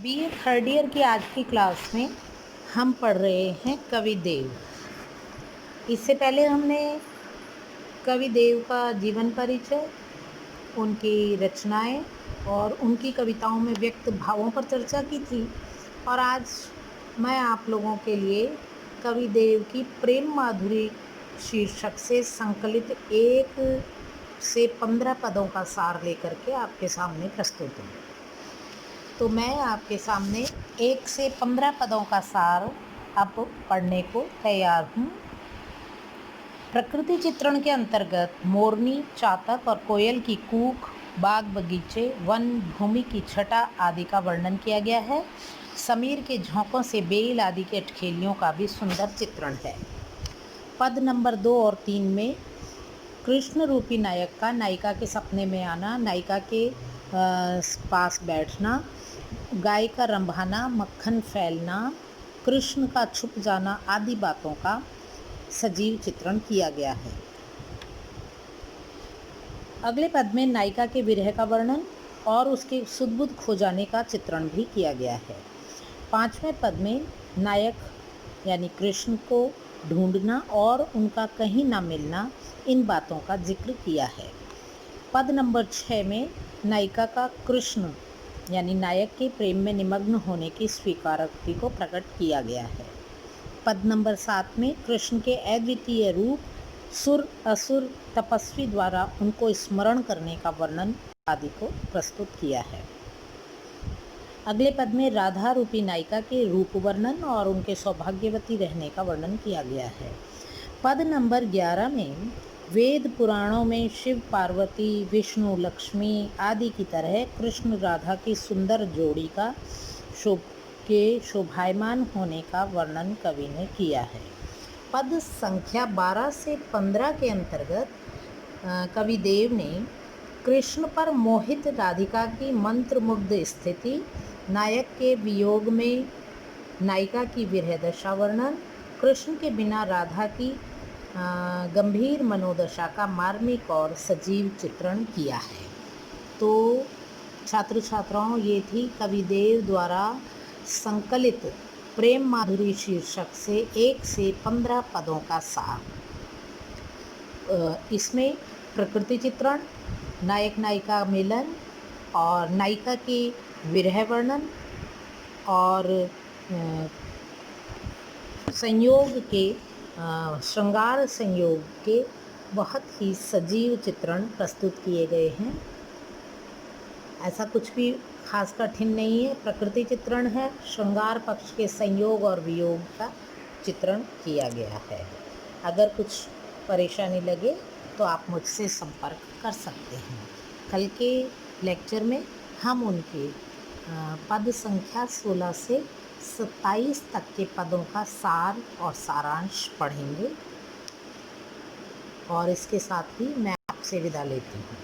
BA third year की आज की क्लास में हम पढ़ रहे हैं कवि देव। इससे पहले हमने कवि देव का जीवन परिचय, उनकी रचनाएं और उनकी कविताओं में व्यक्त भावों पर चर्चा की थी। और आज मैं आप लोगों के लिए कवि देव की प्रेम माधुरी शीर्षक से संकलित 1 से 15 पदों का सार लेकर के आपके सामने प्रस्तुत हूँ। तो मैं आपके सामने 1 से 15 पदों का सार अब पढ़ने को तैयार हूँ। प्रकृति चित्रण के अंतर्गत मोरनी, चातक और कोयल की कूक, बाग बगीचे, वन भूमि की छटा आदि का वर्णन किया गया है। समीर के झोंकों से बेल आदि के अठखेलियों का भी सुंदर चित्रण है। पद नंबर 2 और 3 में कृष्ण रूपी नायक का नायिका के सपने में आना, नायिका के पास बैठना, गाय का रंभाना, मक्खन फैलना, कृष्ण का छुप जाना आदि बातों का सजीव चित्रण किया गया है। अगले पद में नायिका के विरह का वर्णन और उसके सुध-बुध खो जाने का चित्रण भी किया गया है। 5वें पद में नायक यानी कृष्ण को ढूंढना और उनका कहीं ना मिलना, इन बातों का जिक्र किया है। पद नंबर 6 में नायिका का कृष्ण यानी नायक के प्रेम में निमग्न होने की स्वीकारोक्ति को प्रकट किया गया है। पद नंबर 7 में कृष्ण के अद्वितीय रूप, सुर असुर तपस्वी द्वारा उनको स्मरण करने का वर्णन आदि को प्रस्तुत किया है। अगले पद में राधा रूपी नायिका के रूप वर्णन और उनके सौभाग्यवती रहने का वर्णन किया गया है। पद नंबर 11 में वेद पुराणों में शिव पार्वती, विष्णु लक्ष्मी आदि की तरह कृष्ण राधा की सुंदर जोड़ी का शोभायमान होने का वर्णन कवि ने किया है। पद संख्या 12 से 15 के अंतर्गत कवि देव ने कृष्ण पर मोहित राधिका की मंत्रमुग्ध स्थिति, नायक के वियोग में नायिका की विरह दशा वर्णन, कृष्ण के बिना राधा की गंभीर मनोदशा का मार्मिक और सजीव चित्रण किया है। तो छात्र छात्राओं, ये थी कवि देव द्वारा संकलित प्रेम माधुरी शीर्षक से 1 से 15 पदों का सार। इसमें प्रकृति चित्रण, नायक नायिका मिलन और नायिका की विरह वर्णन और संयोग के श्रृंगार संयोग के बहुत ही सजीव चित्रण प्रस्तुत किए गए हैं। ऐसा कुछ भी खास कठिन नहीं है, प्रकृति चित्रण है, श्रृंगार पक्ष के संयोग और वियोग का चित्रण किया गया है। अगर कुछ परेशानी लगे तो आप मुझसे संपर्क कर सकते हैं। कल के लेक्चर में हम उनके पद संख्या 16 से 27 तक के पदों का सार और सारांश पढ़ेंगे और इसके साथ ही मैं आपसे विदा लेती हूँ।